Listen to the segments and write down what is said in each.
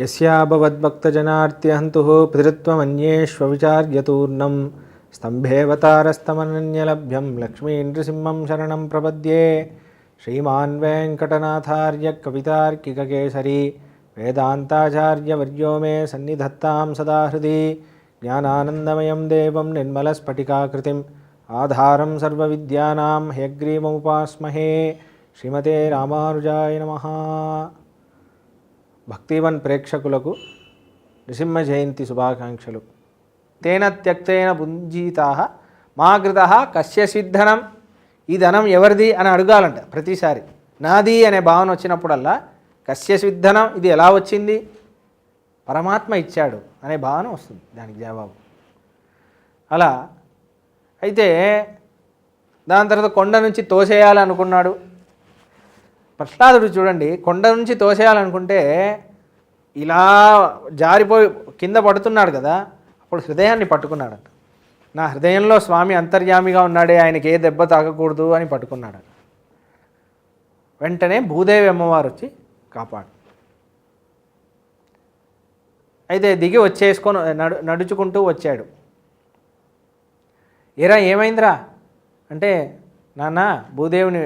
యస్యాభవద్భక్తజనార్త్యహంతుః పితృత్వమన్యేష్వవిచార్యతూర్ణం स्तम्भेऽवतारस्तमनन्यलभ्यं लक्ष्मीनृसिंहं शरणं प्रपद्ये। श्रीमान् वेङ्कटनाथार्य कवितार्किककेसरी वेदान्ताचार्यवर्यो मे सन्निधत्तां सदा हृदि। ज्ञानानन्दमयं देवं निर्मलस्फटिकाकृतिम् आधारं सर्वविद्यानां हयग्रीवमुपास्महे। श्रीमते रामानुजाय नमः। భక్తివన్ ప్రేక్షకులకు నృసింహ జయంతి శుభాకాంక్షలు. తేన త్యక్తేన పుంజీతాః మా కృతః కస్య సిద్ధనం. ఈ ధనం ఎవరిది అని అడగాలంట ప్రతిసారి. నాది అనే భావన వచ్చినప్పుడల్లా కస్య సిద్ధనం, ఇది ఎలా వచ్చింది, పరమాత్మ ఇచ్చాడు అనే భావన వస్తుంది దానికి జవాబు. అలా అయితే దాని తర్వాత కొండ నుంచి తోసేయాలనుకున్నాడు ప్రహ్లాదుడు. చూడండి, కొండ నుంచి తోసేయాలనుకుంటే ఇలా జారిపోయి కింద పడుతున్నాడు కదా, అప్పుడు హృదయాన్ని పట్టుకున్నాడట. నా హృదయంలో స్వామి అంతర్యామిగా ఉన్నాడే, ఆయనకి ఏ దెబ్బ తాకకూడదు అని పట్టుకున్నాడు. వెంటనే భూదేవి అమ్మవారు వచ్చి కాపాడు. అయితే దిగి వచ్చేసుకొని నడుచుకుంటూ వచ్చాడు. ఏరా ఏమైందిరా అంటే, నాన్న భూదేవిని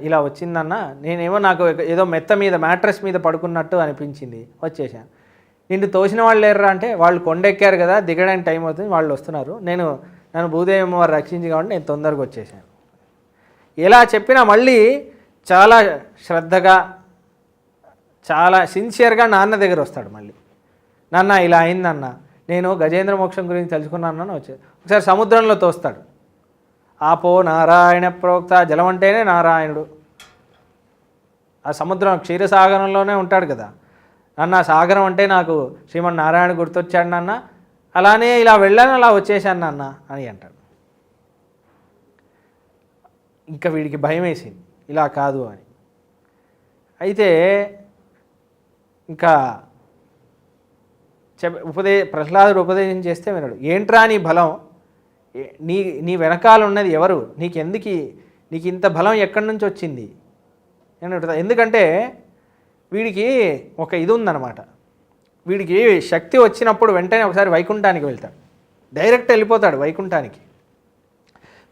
ఇలా వచ్చిందన్న, నేనేమో నాకు ఏదో మెత్త మీద మ్యాట్రెస్ మీద పడుకున్నట్టు అనిపించింది, వచ్చేసాను. నిన్ను తోసిన వాళ్ళు లేరురా అంటే, వాళ్ళు కొండెక్కారు కదా, దిగడానికి టైం అవుతుంది, వాళ్ళు వస్తున్నారు, నన్ను భూదేవి అమ్మవారు రక్షించి కాబట్టి నేను తొందరగా వచ్చేసాను. ఎలా చెప్పినా మళ్ళీ చాలా శ్రద్ధగా చాలా సిన్సియర్గా నాన్న దగ్గర వస్తాడు. మళ్ళీ నాన్న ఇలా అయిందన్న, నేను గజేంద్ర మోక్షం గురించి తెలుసుకున్నాను వచ్చే. ఒకసారి సముద్రంలో తోస్తాడు. ఆపో నారాయణ ప్రోక్త, జలం అంటేనే నారాయణుడు. ఆ సముద్రం క్షీరసాగరంలోనే ఉంటాడు కదా. నాన్న సాగరం అంటే నాకు శ్రీమన్నారాయణ గుర్తొచ్చాడు నాన్న, అలానే ఇలా వెళ్ళాను, అలా వచ్చేసాను నాన్న అని అంటాడు. ఇంకా వీడికి భయం వేసింది, ఇలా కాదు అని. అయితే ఇంకా ప్రహ్లాదుడు ఉపదేశం చేస్తే వినడు. ఏంట్రా నీ బలం, నీ వెనకాల ఉన్నది ఎవరు, నీకు ఇంత బలం ఎక్కడి నుంచి వచ్చింది అని అడుగుతా. ఎందుకంటే వీడికి ఒక ఇది ఉందన్నమాట. వీడికి శక్తి వచ్చినప్పుడు వెంటనే ఒకసారి వైకుంఠానికి వెళ్తాడు, డైరెక్ట్ వెళ్ళిపోతాడు వైకుంఠానికి.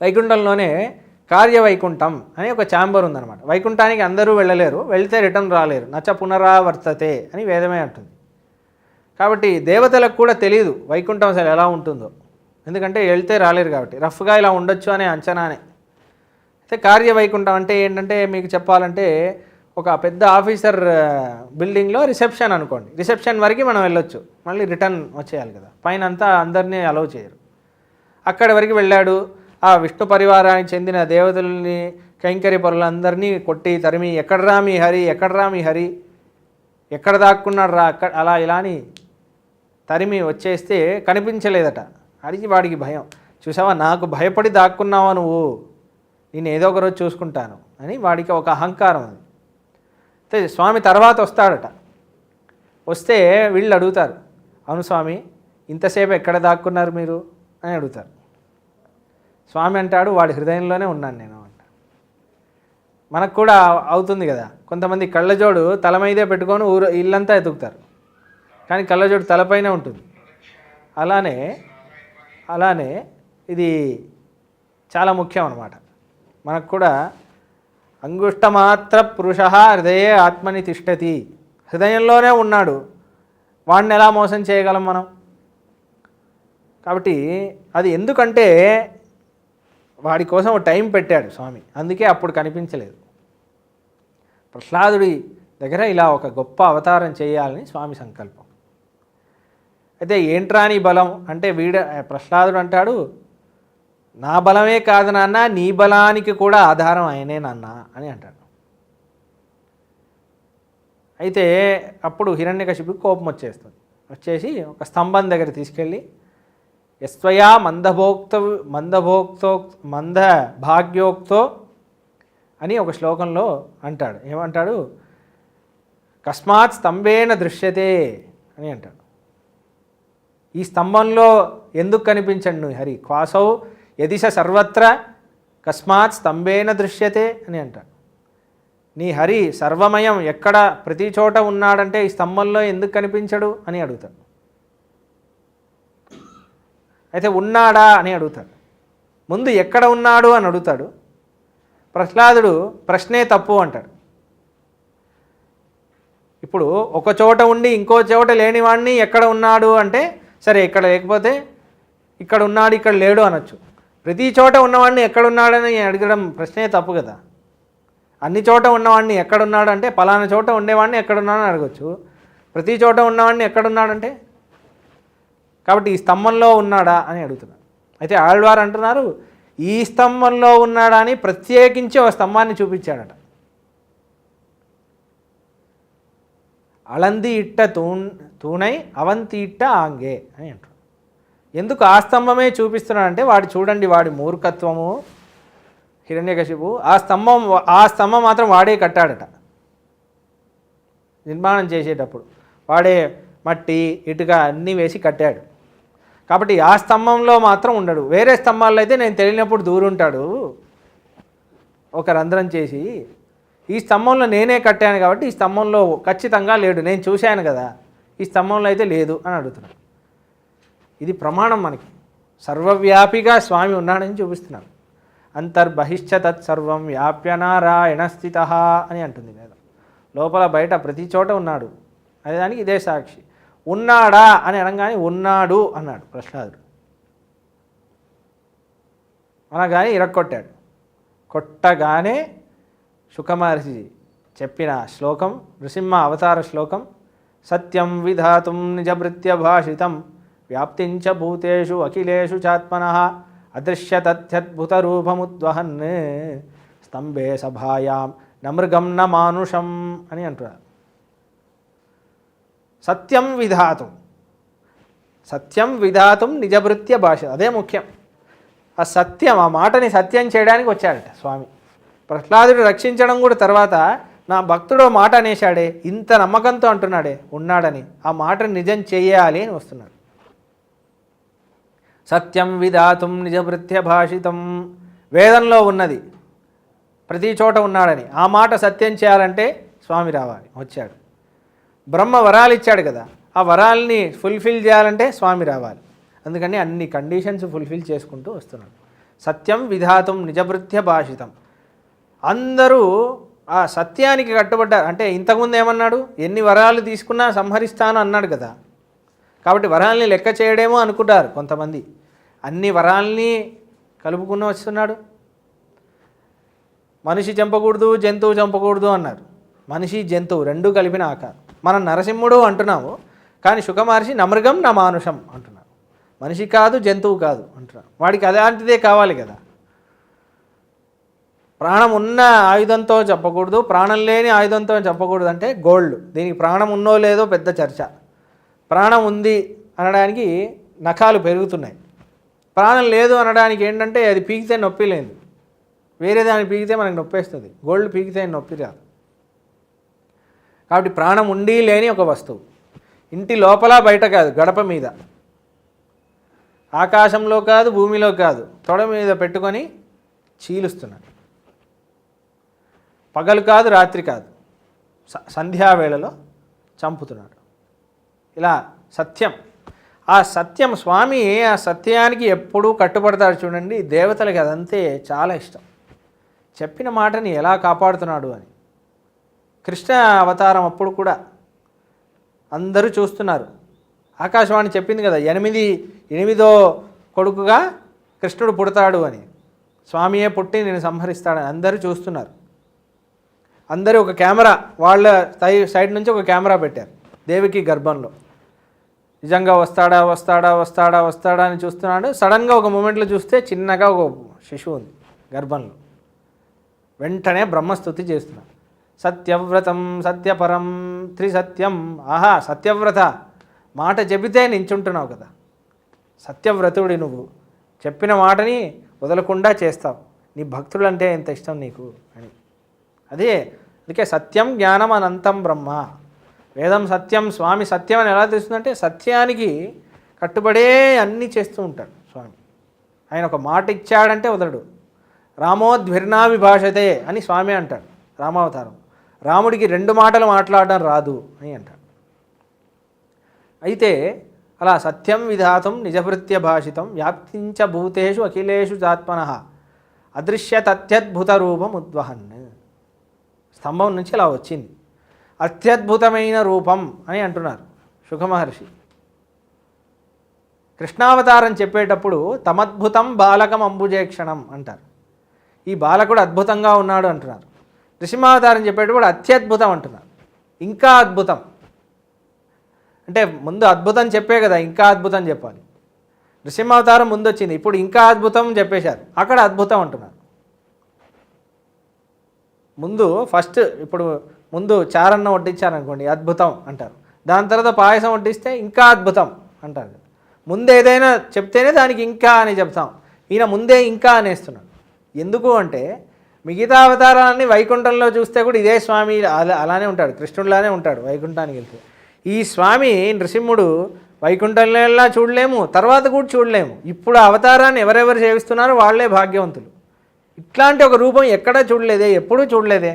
వైకుంఠంలోనే కార్యవైకుంఠం అని ఒక ఛాంబర్ ఉందన్నమాట. వైకుంఠానికి అందరూ వెళ్ళలేరు, వెళ్తే రిటర్న్ రాలేరు, నచ పునరావర్తతే అని వేదమే అంటుంది. కాబట్టి దేవతలకు కూడా తెలియదు వైకుంఠం అసలు ఎలా ఉంటుందో, ఎందుకంటే వెళ్తే రాలేరు కాబట్టి. రఫ్గా ఇలా ఉండొచ్చు అనే అంచనానే. అయితే కార్యవైకుంఠం అంటే ఏంటంటే, మీకు చెప్పాలంటే ఒక పెద్ద ఆఫీసర్ బిల్డింగ్లో రిసెప్షన్ అనుకోండి, రిసెప్షన్ వరకు మనం వెళ్ళొచ్చు, మళ్ళీ రిటర్న్ వచ్చేయాలి కదా, పైన అంతా అందరినీ అలౌ చేయరు. అక్కడి వరకు వెళ్ళాడు. ఆ విష్ణు పరివారానికి చెందిన దేవతల్ని కైంకర్య పరులందరినీ కొట్టి తరిమి, ఎక్కడరా మీ హరి, ఎక్కడరా మీ హరి, ఎక్కడ దాక్కున్నాడు రా, అలా ఇలా అని తరిమి వచ్చేస్తే కనిపించలేదట. అడిగి వాడికి భయం. చూసావా, నాకు భయపడి దాక్కున్నావా నువ్వు, నేను ఏదో ఒకరోజు చూసుకుంటాను అని వాడికి ఒక అహంకారం. అది అయితే స్వామి తర్వాత వస్తాడట. వస్తే వీళ్ళు అడుగుతారు, అవును స్వామి ఇంతసేపు ఎక్కడ దాక్కున్నారు మీరు అని అడుగుతారు. స్వామి అంటాడు, వాడి హృదయంలోనే ఉన్నాను నేను అంట. మనకు కూడా అవుతుంది కదా, కొంతమంది కళ్ళజోడు తల మీదే పెట్టుకొని ఇల్లంతా ఎతుకుతారు, కానీ కళ్ళజోడు తలపైనే ఉంటుంది. అలానే ఇది చాలా ముఖ్యం అన్నమాట. మనకు కూడా అంగుష్టమాత్ర పురుష హృదయే ఆత్మని తిష్టతి, హృదయంలోనే ఉన్నాడు, వాడిని ఎలా మోసం చేయగలం మనం? కాబట్టి అది ఎందుకంటే వాడి కోసం ఒక టైం పెట్టాడు స్వామి, అందుకే అప్పుడు కనిపించలేదు. ప్రహ్లాదుడి దగ్గర ఇలా ఒక గొప్ప అవతారం చేయాలని స్వామి సంకల్పం. అయితే ఏంట్రా నీ బలం అంటే, ప్రహ్లాదుడు అంటాడు, నా బలమే కాదు నాన్న, నీ బలానికి కూడా ఆధారం ఆయనే నాన్న అని అంటాడు. అయితే అప్పుడు హిరణ్యకశిపుకి కోపం వచ్చేసి ఒక స్తంభం దగ్గర తీసుకెళ్ళి, యస్వయా మందభాగ్యోక్తో అని ఒక శ్లోకంలో అంటాడు. ఏమంటాడు, కస్మాత్ స్తంభేన దృశ్యతే అని అంటాడు. ఈ స్తంభంలో ఎందుకు కనిపించండు హరి, క్వాసౌ యదిశ సర్వత్ర కస్మాత్ స్తంభేన దృశ్యతే అని అంటాడు. నీ హరి సర్వమయం ఎక్కడ ప్రతి చోట ఉన్నాడంటే ఈ స్తంభంలో ఎందుకు కనిపించడు అని అడుగుతాడు. అయితే ఉన్నాడా అని అడుగుతాడు. ముందు ఎక్కడ ఉన్నాడు అని అడుగుతాడు. ప్రహ్లాదుడు ప్రశ్నే తప్పు అంటాడు. ఇప్పుడు ఒక చోట ఉండి ఇంకో చోట లేనివాడిని ఎక్కడ ఉన్నాడు అంటే సరే, ఇక్కడ లేకపోతే ఇక్కడ ఉన్నాడు ఇక్కడ లేడు అనొచ్చు. ప్రతి చోట ఉన్నవాడిని ఎక్కడున్నాడని అడగడం ప్రశ్నే తప్పు కదా. అన్ని చోట ఉన్నవాడిని ఎక్కడున్నాడు అంటే పలానా చోట ఉండేవాడిని ఎక్కడున్నాడని అడగచ్చు. ప్రతి చోట ఉన్నవాడిని ఎక్కడున్నాడంటే కాబట్టి ఈ స్తంభంలో ఉన్నాడా అని అడుగుతున్నారు. అయితే ఆళ్వారు అంటున్నారు ఈ స్తంభంలో ఉన్నాడా అని ప్రత్యేకించి ఒక స్తంభాన్ని చూపించాడట. అలంది ఇట్ట తూణై అవంతి ఇట్ట ఆంగే అని అంటారు. ఎందుకు ఆ స్తంభమే చూపిస్తున్నాడంటే వాడు చూడండి వాడి మూర్ఖత్వము హిరణ్యకశిపు. ఆ స్తంభం మాత్రం వాడే కట్టాడట. నిర్మాణం చేసేటప్పుడు వాడే మట్టి ఇటుక అన్నీ వేసి కట్టాడు. కాబట్టి ఆ స్తంభంలో మాత్రం ఉండడు. వేరే స్తంభాల్లో అయితే నేను తెలియనప్పుడు దూరుంటాడు ఒక రంధ్రం చేసి. ఈ స్తంభంలో నేనే కట్టాను కాబట్టి ఈ స్తంభంలో ఖచ్చితంగా లేడు, నేను చూశాను కదా, ఈ స్తంభంలో అయితే లేదు అని అడుగుతున్నాను. ఇది ప్రమాణం మనకి. సర్వవ్యాపిగా స్వామి ఉన్నాడని చూపిస్తున్నాడు. అంతర్బహిశ్చ తత్సర్వం వ్యాప్య నారాయణ స్థిత అని అంటుంది వేదం. లోపల బయట ప్రతి చోట ఉన్నాడు అనే దానికి ఇదే సాక్షి. ఉన్నాడా అని అనగానే ఉన్నాడు అన్నాడు ప్రహ్లాదుడు. అనగానే ఇరక్కొట్టాడు. కొట్టగానే శుకమహర్షి చెప్పిన శ్లోకం నృసింహ అవతార శ్లోకం. సత్యం విధాతుం నిజభృత్య భాషితం వ్యాప్తించ భూతేషు అఖిలేషు చాత్మనః అదృశ్య తథ్యద్భుత రూపముద్వహన్ స్తంభే సభాయాం నమృగం న మానుషం అని అంటున్నారు. సత్యం విధాతుం నిజభృత్య భాష, అదే ముఖ్యం. ఆ సత్యం, ఆ మాటని సత్యం చేయడానికి వచ్చాడట స్వామి. ప్రహ్లాదుడు రక్షించడం కూడా తర్వాత నా భక్తుడు మాట అనేశాడే, ఇంత నమ్మకంతో అంటున్నాడే ఉన్నాడని, ఆ మాటని నిజం చేయాలి అని వస్తున్నాడు. సత్యం విధాతుం నిజభృత్య భాషితం, వేదంలో ఉన్నది ప్రతి చోట ఉన్నాడని, ఆ మాట సత్యం చేయాలంటే స్వామి రావాలి, వచ్చాడు. బ్రహ్మ వరాలు ఇచ్చాడు కదా, ఆ వరాల్ని ఫుల్ఫిల్ చేయాలంటే స్వామి రావాలి. అందుకని అన్ని కండిషన్స్ ఫుల్ఫిల్ చేసుకుంటూ వస్తున్నాడు. సత్యం విధాతుం నిజభృత్య భాషితం. అందరూ ఆ సత్యానికి కట్టుబడ్డారు. అంటే ఇంతకుముందు ఏమన్నాడు, ఎన్ని వరాలు తీసుకున్నా సంహరిస్తాను అన్నాడు కదా. కాబట్టి వరాల్ని లెక్క చేయడేమో అనుకుంటారు కొంతమంది. అన్ని వరాల్ని కలుపుకుని వస్తున్నాడు. మనిషి చంపకూడదు, జంతువు చంపకూడదు అన్నారు. మనిషి జంతువు రెండూ కలిపిన ఆకారం. మనం నరసింహుడు అంటున్నాము, కానీ శుకమహర్షి నమృగం నా మానుషం అంటున్నారు. మనిషి కాదు, జంతువు కాదు అంటున్నారు. వాడికి అలాంటిదే కావాలి కదా. ప్రాణం ఉన్న ఆయుధంతో చెప్పకూడదు, ప్రాణం లేని ఆయుధంతో చెప్పకూడదు అంటే గోల్డ్. దీనికి ప్రాణం ఉన్నో లేదో పెద్ద చర్చ. ప్రాణం ఉంది అనడానికి నఖాలు పెరుగుతున్నాయి. ప్రాణం లేదు అనడానికి ఏంటంటే అది పీకితే నొప్పి లేదు, వేరే దాన్ని పీకితే మనకు నొప్పి వేస్తుంది. గోల్డ్ పీకితే నొప్పి రాదు. కాబట్టి ప్రాణం ఉండి లేని ఒక వస్తువు, ఇంటి లోపల బయట కాదు, గడప మీద, ఆకాశంలో కాదు, భూమిలో కాదు, తొడ మీద పెట్టుకొని చీలుస్తున్నాడు. పగలు కాదు, రాత్రి కాదు, సంధ్యావేళలో చంపుతున్నాడు. ఇలా సత్యం, ఆ సత్యం స్వామి ఆ సత్యానికి ఎప్పుడూ కట్టుబడతాడు. చూడండి, దేవతలకి అదంతే చాలా ఇష్టం. చెప్పిన మాటని ఎలా కాపాడుతున్నాడు అని. కృష్ణ అవతారం అప్పుడు కూడా అందరూ చూస్తున్నారు. ఆకాశవాణి చెప్పింది కదా, ఎనిమిదో కొడుకుగా కృష్ణుడు పుడతాడు అని. స్వామియే పుట్టి నేను సంహరిస్తాడని అందరూ చూస్తున్నారు. అందరూ ఒక కెమెరా, వాళ్ళ సైడ్ నుంచి ఒక కెమెరా పెట్టారు దేవికి గర్భంలో. నిజంగా వస్తాడా వస్తాడా వస్తాడా వస్తాడా అని చూస్తున్నాడు. సడన్గా ఒక మూమెంట్లో చూస్తే చిన్నగా ఒక శిశువు ఉంది గర్భంలో. వెంటనే బ్రహ్మస్తుతి చేస్తున్నాడు. సత్యవ్రతం సత్యపరం త్రిసత్యం. ఆహా, సత్యవ్రత, మాట చెబితే నించుంటున్నావు కదా, సత్యవ్రతుడి నువ్వు, చెప్పిన మాటని వదలకుండా చేస్తావు, నీ భక్తులంటే ఎంత ఇష్టం నీకు అని. అందుకే సత్యం జ్ఞానం అనంతం బ్రహ్మ. వేదం సత్యం, స్వామి సత్యం అని ఎలా తెలుస్తుందంటే సత్యానికి కట్టుబడే అన్నీ చేస్తూ ఉంటాడు స్వామి. ఆయన ఒక మాట ఇచ్చాడంటే వదలడు. రామోద్భిర్నా విభాషతే అని స్వామి అంటాడు రామావతారం. రాముడికి 2 మాటలు మాట్లాడడం రాదు అని అంటాడు. అయితే అలా సత్యం విధాతం నిజభృత్య భాషితం వ్యాప్తించ భూతేషు అఖిలేషు జాత్మనః అదృశ్య తత్యద్భుత రూపం ఉద్వహన్. స్తంభం నుంచి అలా వచ్చింది, అత్యద్భుతమైన రూపం అని అంటున్నారు శుకమహర్షి. కృష్ణావతారం చెప్పేటప్పుడు తమద్భుతం బాలకం అంబుజేక్షణం అంటారు. ఈ బాలకుడు అద్భుతంగా ఉన్నాడు అంటున్నారు. నృసింహావతారం చెప్పేటప్పుడు అత్యద్భుతం అంటున్నారు, ఇంకా అద్భుతం. అంటే ముందు అద్భుతం చెప్పే కదా ఇంకా అద్భుతం చెప్పాలి. నృసింహావతారం ముందు వచ్చింది, ఇప్పుడు ఇంకా అద్భుతం చెప్పేశారు, అక్కడ అద్భుతం అంటున్నారు. ముందు ఫస్ట్ ఇప్పుడు ముందు చారన్న వడ్డించారనుకోండి అద్భుతం అంటారు, దాని తర్వాత పాయసం వడ్డిస్తే ఇంకా అద్భుతం అంటారు. ముందు ఏదైనా చెప్తేనే దానికి ఇంకా అని చెప్తాం, ఈయన ముందే ఇంకా అనేస్తున్నాడు. ఎందుకు అంటే మిగతా అవతారాన్ని వైకుంఠంలో చూస్తే కూడా ఇదే స్వామి అలానే ఉంటాడు, కృష్ణుడిలానే ఉంటాడు వైకుంఠానికి వెళ్తే. ఈ స్వామి నృసింహుడు వైకుంఠంలో చూడలేము, తర్వాత కూడా చూడలేము. ఇప్పుడు అవతారాన్ని ఎవరెవరు సేవిస్తున్నారో వాళ్ళే భాగ్యవంతులు. ఇట్లాంటి ఒక రూపం ఎక్కడా చూడలేదే, ఎప్పుడూ చూడలేదే.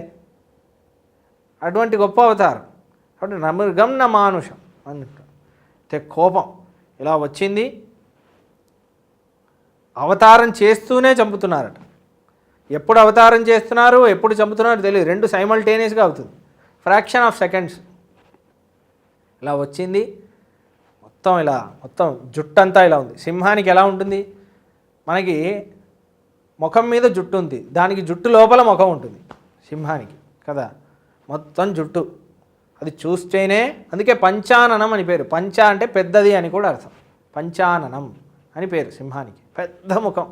అటువంటి గొప్ప అవతారం. కాబట్టి నమృగం న మానుషం అంటే కోపం ఇలా వచ్చింది, అవతారం చేస్తూనే చంపుతున్నారట. ఎప్పుడు అవతారం చేస్తున్నారు ఎప్పుడు చంపుతున్నారో తెలియదు, 2 సైమల్టేనియస్గా అవుతుంది, ఫ్రాక్షన్ ఆఫ్ సెకండ్స్. ఇలా వచ్చింది మొత్తం, ఇలా మొత్తం జుట్టంతా ఇలా ఉంది. సింహానికి ఎలా ఉంటుంది, మనకి ముఖం మీద జుట్టు ఉంది, దానికి జుట్టు లోపల ముఖం ఉంటుంది సింహానికి కదా, మొత్తం జుట్టు. అది చూస్తేనే, అందుకే పంచాననం అని పేరు. పంచ అంటే పెద్దది అని కూడా అర్థం, పంచాననం అని పేరు సింహానికి, పెద్ద ముఖం.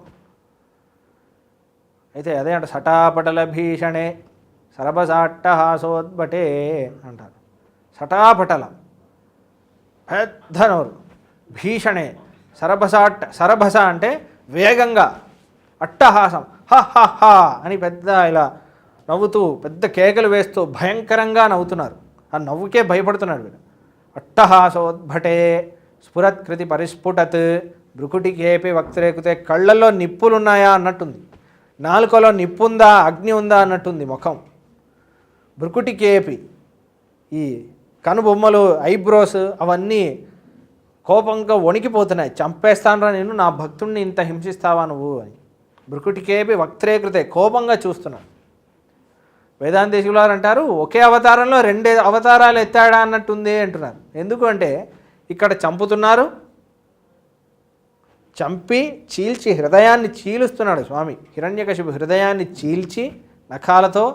అయితే అదే అంట సటాపటల భీషణే సరభసాట్టహాసోద్భటే అంటారు. సటాపటలం పెద్ద నోరు, భీషణే సరభస అంటే వేగంగా, అట్టహాసం హ అని పెద్ద ఇలా నవ్వుతూ పెద్ద కేకలు వేస్తూ భయంకరంగా నవ్వుతున్నారు. ఆ నవ్వుకే భయపడుతున్నాడు వీడు. అట్టహాసోద్భటే స్ఫురత్కృతి పరిస్ఫుటత్ భృకుటికేపి వక్త్రేకుతే, కళ్ళల్లో నిప్పులున్నాయా అన్నట్టుంది, నాలుకలో నిప్పు ఉందా అగ్ని ఉందా అన్నట్టుంది ముఖం. భృకుటికేపి ఈ కనుబొమ్మలు ఐబ్రోస్ అవన్నీ కోపంగా వణికిపోతున్నాయి, చంపేస్తానరా నేను, నా భక్తుడిని ఇంత హింసిస్తావా నువ్వు అని. భృకుటికేపి వక్త్రేకృతే కోపంగా చూస్తున్నాడు. వేదాంతేశులు వారు అంటారు ఒకే అవతారంలో 2 అవతారాలు ఎత్తాడా అన్నట్టుంది అంటున్నారు. ఎందుకు అంటే ఇక్కడ చంపుతున్నారు, చంపి చీల్చి హృదయాన్ని చీలుస్తున్నాడు స్వామి. హిరణ్యకశిపు హృదయాన్ని చీల్చి నఖాలతో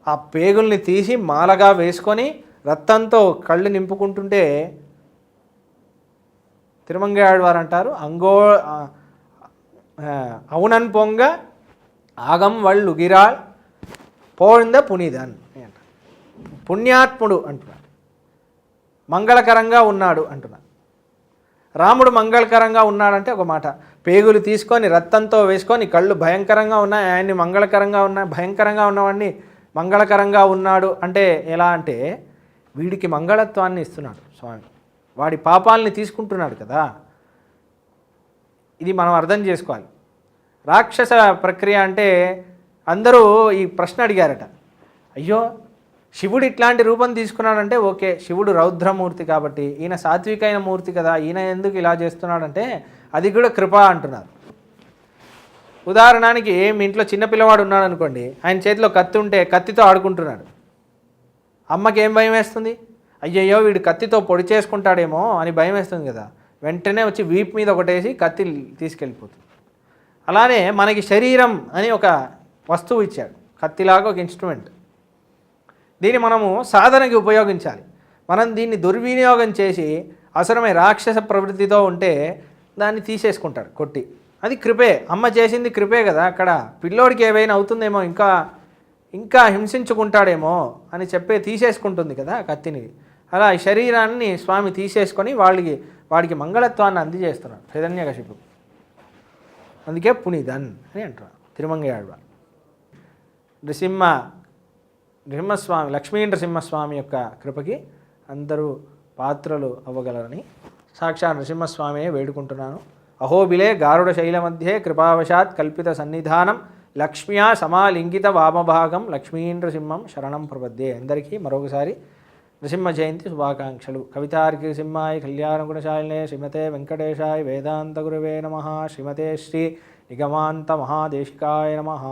ఆ పేగుల్ని తీసి మాలగా వేసుకొని రక్తంతో కళ్ళు నింపుకుంటుంటే తిరుమంగయాழ்వారు అంటారు అవునన్ పొంగ ఆగం వాళ్ళు గిరాళ్ పోయింద పునీదన్ అంటారు. పుణ్యాత్ముడు అంటున్నాడు, మంగళకరంగా ఉన్నాడు అంటున్నాడు. రాముడు మంగళకరంగా ఉన్నాడంటే ఒక మాట, పేగులు తీసుకొని రక్తంతో వేసుకొని కళ్ళు భయంకరంగా ఉన్నాయి, ఆయన్ని మంగళకరంగా ఉన్నాయి, భయంకరంగా ఉన్నవాడిని మంగళకరంగా ఉన్నాడు అంటే ఎలా అంటే వీడికి మంగళత్వాన్ని ఇస్తున్నాడు స్వామి, వాడి పాపాలని తీసుకుంటున్నాడు కదా. ఇది మనం అర్థం చేసుకోవాలి. రాక్షస ప్రక్రియ అంటే అందరూ ఈ ప్రశ్న అడిగారట, అయ్యో శివుడు ఇట్లాంటి రూపం తీసుకున్నాడంటే ఓకే, శివుడు రౌద్రమూర్తి కాబట్టి, ఈయన సాత్వికైన మూర్తి కదా, ఈయన ఎందుకు ఇలా చేస్తున్నాడంటే అది కూడా కృప అంటున్నారు. ఉదాహరణకి మీ ఇంట్లో చిన్నపిల్లవాడు ఉన్నాడు అనుకోండి, ఆయన చేతిలో కత్తి ఉంటే కత్తితో ఆడుకుంటున్నాడు, అమ్మకి ఏం భయం వేస్తుంది, అయ్యయ్యో వీడు కత్తితో పొడి చేసుకుంటాడేమో అని భయం వేస్తుంది కదా, వెంటనే వచ్చి వీపు మీద ఒకటేసి కత్తి తీసుకెళ్ళిపోతుంది. అలానే మనకి శరీరం అని ఒక వస్తువు ఇచ్చాడు, కత్తిలాగా ఒక ఇన్స్ట్రుమెంట్. దీన్ని మనము సాధనకి ఉపయోగించాలి. మనం దీన్ని దుర్వినియోగం చేసి అవసరమై రాక్షస ప్రవృత్తితో ఉంటే దాన్ని తీసేసుకుంటాడు కొట్టి. అది కృపే, అమ్మ చేసింది కృపే కదా. అక్కడ పిల్లోడికి ఏవైనా అవుతుందేమో, ఇంకా హింసించుకుంటాడేమో అని చెప్పే తీసేసుకుంటుంది కదా కత్తిని. అలా ఈ శరీరాన్ని స్వామి తీసేసుకొని వాడికి మంగళత్వాన్ని అందజేస్తున్నాడు హిరణ్యకశిపు. అందుకే పునీదన్ అని అంటున్నాడు తిరుమంగయాழ்వారు. నృసింహస్వామి లక్ష్మీ నృసింహస్వామి యొక్క కృపకి అందరూ పాత్రలు అవ్వగలరని సాక్షాత్ నృసింహస్వామియే వేడుకుంటున్నాను. అహోబిలే గారుడ శైల మధ్యే కృపావశాత్ కల్పిత సన్నిధానం లక్ష్మ్యా సమాలింగిత వామభాగం లక్ష్మీంద్రసింహం శరణం ప్రపద్యే. అందరికీ మరొకసారి నృసింహ జయంతి శుభాకాంక్షలు. కవితార్కి సింహాయ కళ్యాణ గుణశాలినే శ్రీమతే వెంకటేశాయ వేదాంత గురవే నమః. శ్రీమతే శ్రీ నిగమాంత మహాదేశికాయ నమః.